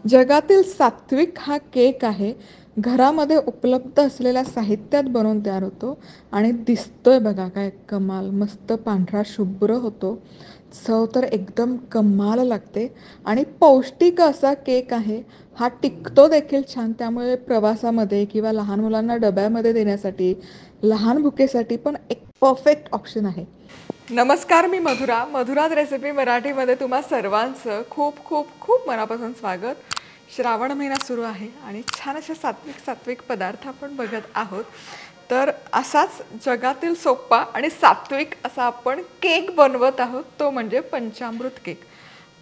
जगातील सात्विक हा केक आहे. घरामध्ये उपलब्ध असलेल्या साहित्यात बनवून तयार होतो आणि दिसतोय बघा काय कमाल. मस्त पांढरा शुभ्र होतो. चव तर एकदम कमाल लागते आणि पौष्टिक असा केक आहे. हा टिकतो देखील छान. त्यामुळे प्रवासामध्ये किंवा लहान मुलांना डब्यामध्ये देण्यासाठी, लहान भुकेसाठी पण एक परफेक्ट ऑप्शन आहे. नमस्कार, मी मधुरा. मधुराज रेसिपी मराठीमध्ये तुम्हा सर्वांचं खूप खूप खूप मनापासून स्वागत. श्रावण महिना सुरू आहे आणि छान असे सात्विक सात्विक पदार्थ आपण बघत आहोत. तर असाच जगातील सोपा आणि सात्विक असा आपण केक बनवत आहोत, तो म्हणजे पंचामृत केक.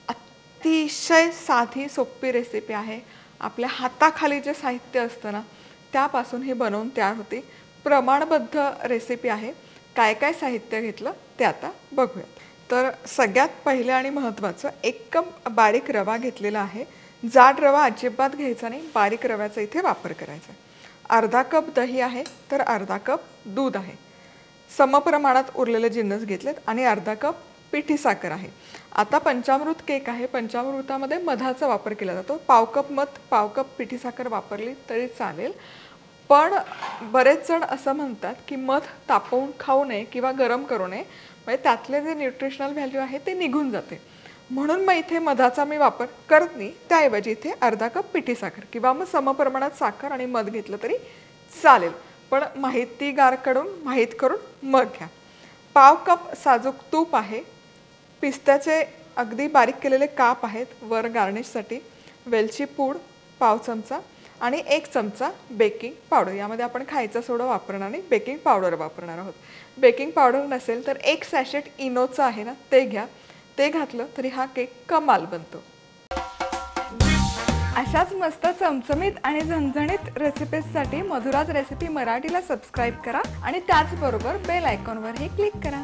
अतिशय साधी सोपी रेसिपी आहे. आपल्या हाताखाली जे साहित्य असतं ना, त्यापासून हे बनवून तयार होते. प्रमाणबद्ध रेसिपी आहे. काय काय साहित्य घेतलं ते आता बघूयात. तर सगळ्यात पहिले आणि महत्त्वाचं, 1 कप बारीक रवा घेतलेला आहे. जाड रवा अजिबात घ्यायचा नाही, बारीक रव्याचा इथे वापर करायचा. अर्धा कप दही आहे, तर अर्धा कप दूध आहे. समप्रमाणात उरलेले जिन्नस घेतलेत आणि अर्धा कप पिठी साखर आहे. आता पंचामृत केक आहे. पंचामृतामध्ये मधाचा वापर केला जातो. पाव कप मध, पाव कप पिठी साखर वापरली तरी चालेल. पण बरेच जण असं म्हणतात की मध तापवून खाऊ नये किंवा गरम करू नये, म्हणजे त्यातले जे न्यूट्रिशनल व्हॅल्यू आहे ते निघून जाते. म्हणून मग इथे मधाचा मी वापर करत नाही. त्याऐवजी इथे अर्धा कप पिठी साखर किंवा मग समप्रमाणात साखर आणि मध घेतलं तरी चालेल. पण माहितीगारकडून माहीत करून मग घ्या. पाव कप साजूक तूप आहे. पिस्त्याचे अगदी बारीक केलेले काप आहेत वर गार्निशसाठी. वेलची पूड पाव चमचा आणि 1 चमचा बेकिंग पावडर. यामध्ये आपण खायचा सोडा वापरणार नाही, बेकिंग पावडर वापरणार आहोत. बेकिंग पावडर नसेल तर 1 सॅशेट इनोचं आहे ना, ते घ्या. ते घातलं तरी हा केक कमाल बनतो. अशाच मस्त चमचमीत आणि झणझणीत रेसिपीजसाठी मधुराज रेसिपी मराठीला सबस्क्राईब करा आणि त्याचबरोबर बेल आयकॉनवरही क्लिक करा.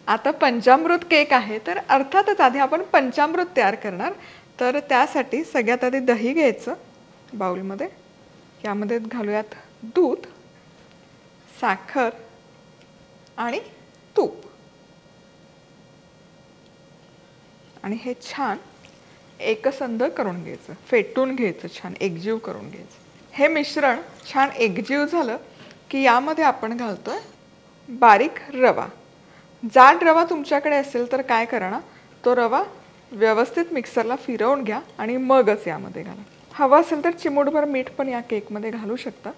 आता पंचामृत केक आहे, तर अर्थातच आधी आपण पंचामृत तयार करणार. तर त्यासाठी सगळ्यात आधी दही घ्यायचं बाउलमध्ये. यामध्ये घालूयात दूध, साखर आणि तूप आणि हे छान एकसंध करून घ्यायचं, फेटून घ्यायचं, छान एकजीव करून घ्यायचं. हे मिश्रण छान एकजीव झालं की यामध्ये आपण घालतोय बारीक रवा. जाड रवा तुमच्याकडे असेल तर काय करा ना, तो रवा व्यवस्थित मिक्सरला फिरवून घ्या आणि मगच यामध्ये घाला. हवं असेल तर चिमूटभर मीठ पण या केकमध्ये घालू शकता.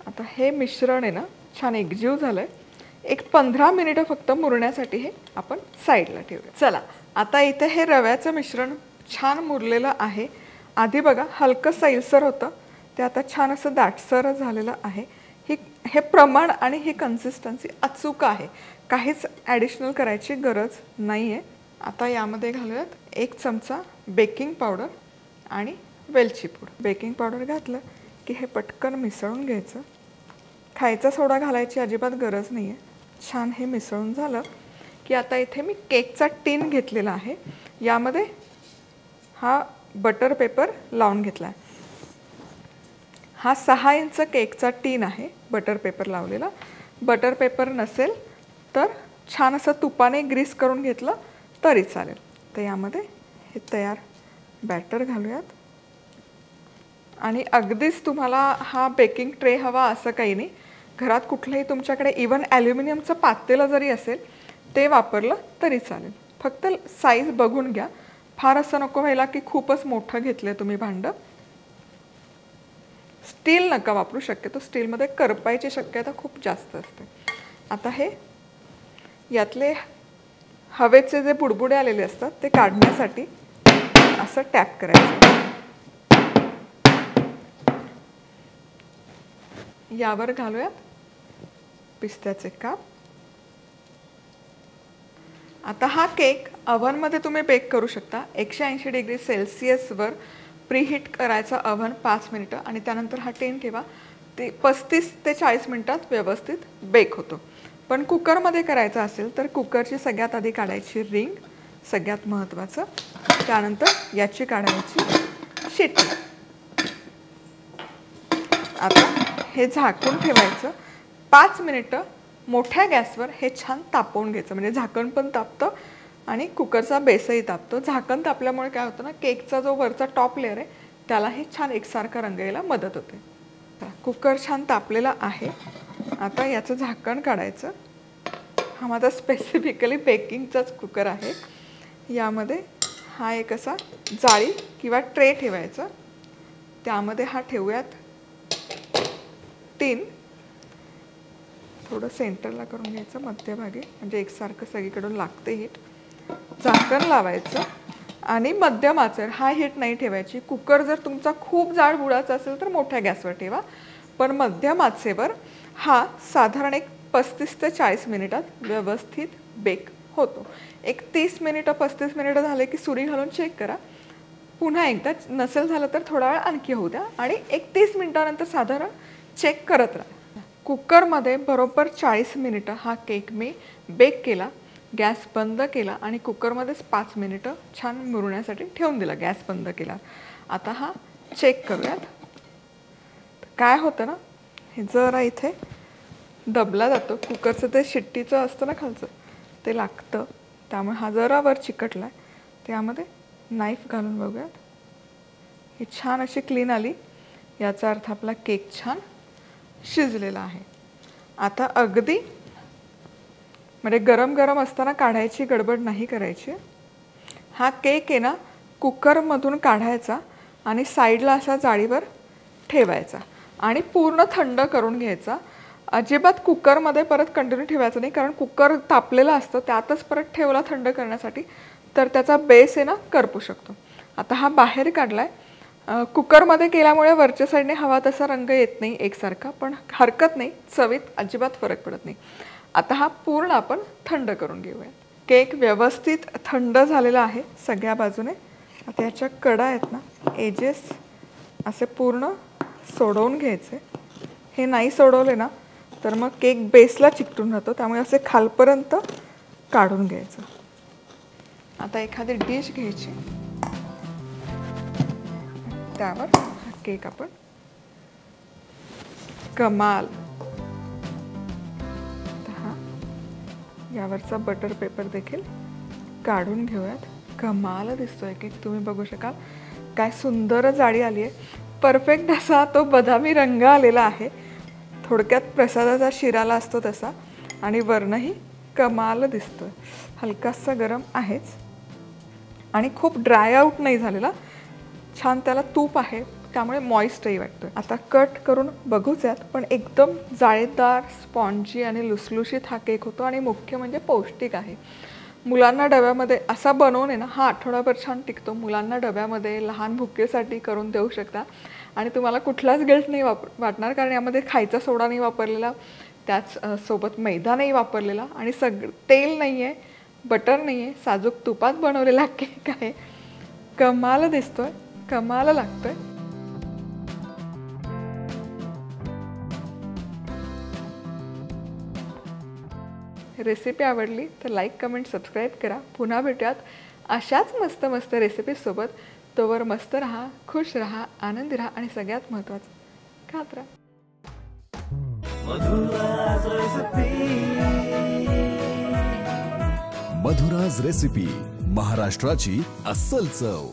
आता हे मिश्रण आहे ना छान एकजीव झालंय. एक 15 मिनिटं फक्त मुरण्यासाठी हे आपण साईडला ठेवूया. चला, आता इथे हे रव्याचं मिश्रण छान मुरलेलं आहे. आधी बघा हलकं सैलसर होतं, ते आता छान असं दाटसर झालेलं आहे. हे प्रमाण आणि ही कन्सिस्टन्सी अचूक आहे. काहीच ॲडिशनल करायची गरज नाही आहे. आता यामध्ये घालूयात 1 चमचा बेकिंग पावडर आणि वेलची पूड. बेकिंग पावडर घातलं की हे पटकन मिसळून घ्यायचं. खायचा सोडा घालायची अजिबात गरज नाही आहे. छान हे मिसळून झालं की आता इथे मी केकचा टीन घेतलेला आहे. यामध्ये हा बटर पेपर लावून घेतला आहे. हा 6 इंच केकचा टीन आहे बटर पेपर लावलेला. बटर पेपर नसेल तर छान असं तुपाने ग्रीस करून घेतलं तरी चालेल. तर यामध्ये हे तयार बॅटर घालूयात आणि अगदीच तुम्हाला हा बेकिंग ट्रे हवा असं काही नाही. घरात कुठलंही तुमच्याकडे इवन ॲल्युमिनियमचं पातेलं जरी असेल ते वापरलं तरी चालेल. फक्त साईज बघून घ्या. फार असं नको व्हायला की खूपच मोठं घेतलं तुम्ही भांडं. स्टील नका वापरू, शक्यतो स्टीलमध्ये करपायची शक्यता खूप जास्त असते. आता हे यातले हवेचे जे बुडबुडे आलेले असतात ते काढण्यासाठी असं टॅप करायचं. यावर घालूयात पिस्त्याचे काप. आता हा केक अव्हनमध्ये तुम्ही बेक करू शकता. 180 डिग्री सेल्सिअसवर प्रीहीट करायचा अव्हन 5 मिनिटं आणि त्यानंतर हा टीन ठेवा. ते 35 ते 40 मिनिटात व्यवस्थित बेक होतो. पण कुकरमध्ये करायचं असेल तर कुकरची सगळ्यात आधी काढायची रिंग, सगळ्यात महत्त्वाचं. त्यानंतर याची काढायची शिट्टी. आता हे झाकून ठेवायचं. 5 मिनिटं मोठ्या गॅसवर हे छान तापवून घ्यायचं, म्हणजे झाकण पण तापतं आणि कुकरचा बेसही तापतो. झाकण तापल्यामुळे काय होतं ना, केकचा जो वरचा टॉप लेअर आहे त्यालाही छान एकसारखा रंग यायला मदत होते. कुकर छान तापलेला आहे. आता याचं झाकण काढायचं. हा माझा स्पेसिफिकली बेकिंगचाच कुकर आहे. यामध्ये हा एक असा जाळी किंवा ट्रे ठेवायचा. त्यामध्ये हा ठेवूयात टीन. थोडं सेंटरला करून घ्यायचं मध्यभागी, म्हणजे एकसारखं सगळीकडून लागते हीट. झाकण लावायचं आणि मध्यम आचेवर. हा हीट नाही ठेवायची. कुकर जर तुमचा खूप जाड बुडाचा असेल तर मोठ्या गॅसवर ठेवा, पण मध्यम आचेवर हा साधारण एक 35 ते 40 मिनिटात व्यवस्थित बेक होतो. एक 30 मिनिटं 35 मिनिटं झाले की सुरी घालून चेक करा. पुन्हा एकदा नसेल झालं तर थोडा वेळ आणखी होऊ द्या आणि एक 30 मिनिटानंतर साधारण चेक करत राहा. कुकरमध्ये बरोबर 40 मिनिटं हा केक मी बेक केला. गॅस बंद केला आणि कुकरमध्येच 5 मिनिटं छान मुरण्यासाठी ठेवून दिला गॅस बंद केला. आता हा चेक करूयात. काय होतं ना, हे जरा इथे दबला जातो. कुकरचं ते शिट्टीचं असतं ना खालचं, ते लागतं. त्यामुळे हा जरा वर चिकटला आहे. त्यामध्ये नाईफ घालून बघूयात. ही छान अशी क्लीन आली, याचा अर्थ आपला केक छान शिजलेला आहे. आता अगदी म्हणजे गरम गरम असताना काढायची गडबड नाही करायची. हा केक आहे ना, कुकरमधून काढायचा आणि साईडला असा जाळीवर ठेवायचा आणि पूर्ण थंड करून घ्यायचा. अजिबात कुकरमध्ये परत कंटिन्यू ठेवायचं नाही, कारण कुकर तापलेलं असतं. त्यातच परत ठेवला थंड करण्यासाठी तर त्याचा बेस आहे ना करपू शकतो. आता हा बाहेर काढला आहे. कुकरमध्ये केल्यामुळे वरच्या साईडने हवा तसा रंग येत नाही एकसारखा, पण हरकत नाही, चवीत अजिबात फरक पडत नाही. आता हा पूर्ण आपण थंड करून घेऊया. केक व्यवस्थित थंड झालेला आहे सगळ्या बाजूने. आता याच्या कडा आहेत ना, एजेस असे पूर्ण सोडवून घ्यायचे. हे नाही सोडवले ना तर मग केक बेसला चिकटून राहतो. त्यामुळे असे खालपर्यंत काढून घ्यायचं. आता एखादी डिश घ्यायची, त्यावर हा केक आपण कमाल. हा यावरचा बटर पेपर देखील काढून घेऊयात. कमाल दिसतोय केक, तुम्ही बघू शकाल. काय सुंदर जाळी आली आहे. परफेक्ट असा तो बदामी रंग आलेला आहे. थोडक्यात प्रसादाचा शिराला असतो तसा. आणि वरनही कमाल दिसतोय. हलकासा गरम आहेच आणि खूप ड्राय आउट नाही झालेला. छान त्याला तूप आहे, त्यामुळे मॉइस्टही वाटतोय. आता कट करून बघूच यात. पण एकदम जाळीदार, स्पॉन्जी आणि लुसलुशीत हा केक होतो. आणि मुख्य म्हणजे पौष्टिक आहे. मुलांना डब्यामध्ये असा बनवून आहे ना, हा आठवडाभर छान टिकतो. मुलांना डब्यामध्ये लहान भुकेसाठी करून देऊ शकता. आणि तुम्हाला कुठलाच गिल्ट नाही वाटणार, कारण यामध्ये खायचा सोडा नाही वापरलेला, त्याच सोबत मैदा नाही वापरलेला आणि तेल नाही आहे, बटर नाही आहे, साजूक तुपात बनवलेला केक आहे. कमाल दिसतोय, कमाल लागतोय. रेसिपी आवडली तर लाईक, कमेंट, सबस्क्राईब करा. पुन्हा भेटूयात अशाच मस्त मस्त रेसिपीसोबत. तोवर मस्त राहा, खुश राहा, आनंदी राहा आणि सगळ्यात महत्त्वाचं खात राहा. मधुराज रेसिपी, महाराष्ट्राची अस्सल चव.